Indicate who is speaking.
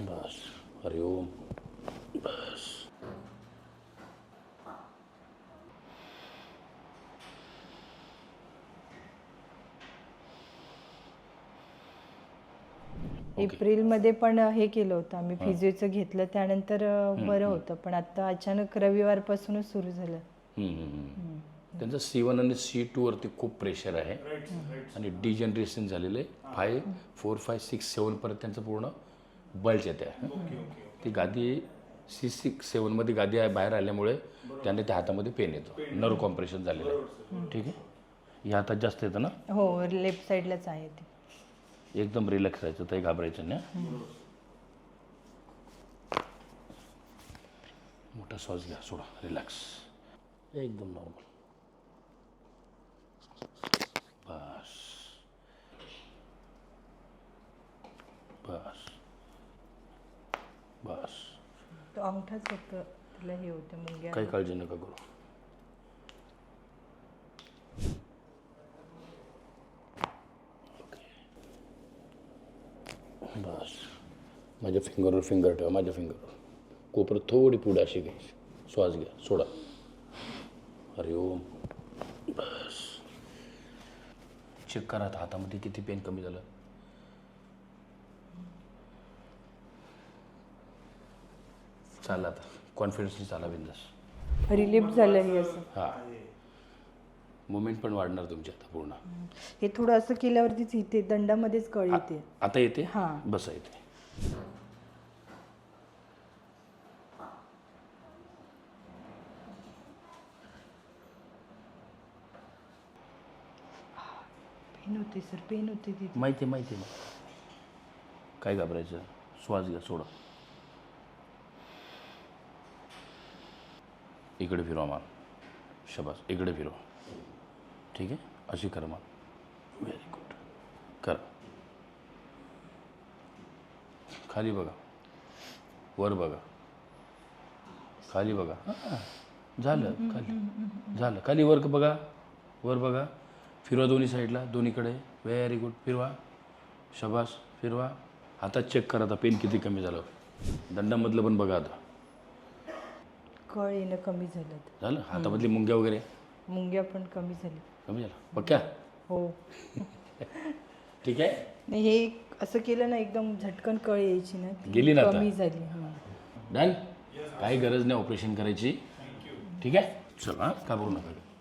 Speaker 1: बस. हरिओम. बस.
Speaker 2: एप्रिलमध्ये पण हे केलं होतं आम्ही, फिजिओचं घेतलं, त्यानंतर बरं होतं. पण आता अचानक रविवारपासूनच सुरू झालं.
Speaker 1: त्यांचं C1 आणि C2 वरती खूप प्रेशर आहे आणि डिजनरेशन झालेलं आहे. 5, 4, 5, 6, 7 पर्यंत त्यांचं पूर्ण बल्ज येते. ती गादी C6, 7 मध्ये गादी बाहेर आल्यामुळे त्यांना त्या हातामध्ये पेन येतो. नर्व कॉम्प्रेशन झालेलं आहे. ठीक आहे. या हातात जास्त येतं ना.
Speaker 2: हो, लेफ्ट साईडलाच आहे ते.
Speaker 1: एकदम रिलॅक्स राहायचं, काही घाबरायचं नाही. मोठा श्वास घ्या, सोडा, रिलॅक्स, एकदम नॉर्मल. बस बस बस.
Speaker 2: तो अंगठाच फक्त तिला हे होतं, मुंग्या.
Speaker 1: काही काळजी नका करू. बस. माझ्या फिंगरवर फिंगर ठेवा, माझ्या फिंगरवर. कोपरं थोडी पुढे अशी घ्यायची. श्वास घ्या, सोडा. हरिओम. बस. चेक करा हातामध्ये किती पेन कमी झालं. चाला आता कॉन्फिडन्सली चाला, बिंदास.
Speaker 2: रिलीफ झालं हे असं.
Speaker 1: हां, मुवमेंट पण वाढणार तुमची आता पूर्ण.
Speaker 2: हे थोडं असं केल्यावरतीच इथे दंडामध्येच कळ येते.
Speaker 1: आता येते.
Speaker 2: हां.
Speaker 1: बसा येते.
Speaker 2: पेन होते सर, पेन होते तिथे.
Speaker 1: माहिती आहे. काय घाबरायचं. श्वास घ्या, सोडा. इकडे फिरवा मान. शबास, इकडे फिरवा. ठीक आहे, अशी करा मान. Very good. करा. खाली बघा, वर बघा, खाली बघा. झालं. खाली झालं. खाली वर बघा, वर बघा. फिरवा दोन्ही साईडला, दोन्हीकडे. Very good. फिरवा. शबास, फिरवा. हातात चेक करा आता पेन किती कमी झालं. दंडामधलं पण बघा आता.
Speaker 2: कळ येणं कमी झालं.
Speaker 1: झालं. हातामधली मुंग्या वगैरे
Speaker 2: मुंग्या पण कमी झाली.
Speaker 1: कमी झालं. पक्क्या.
Speaker 2: हो.
Speaker 1: ठीक आहे.
Speaker 2: नाही, हे असं केलं ना एकदम झटकन कळ यायची ना,
Speaker 1: गेली ना आता.
Speaker 2: कमी झाली.
Speaker 1: डन. काही गरज नाही ऑपरेशन करायची. ठीक आहे. चला, घाबरू नका.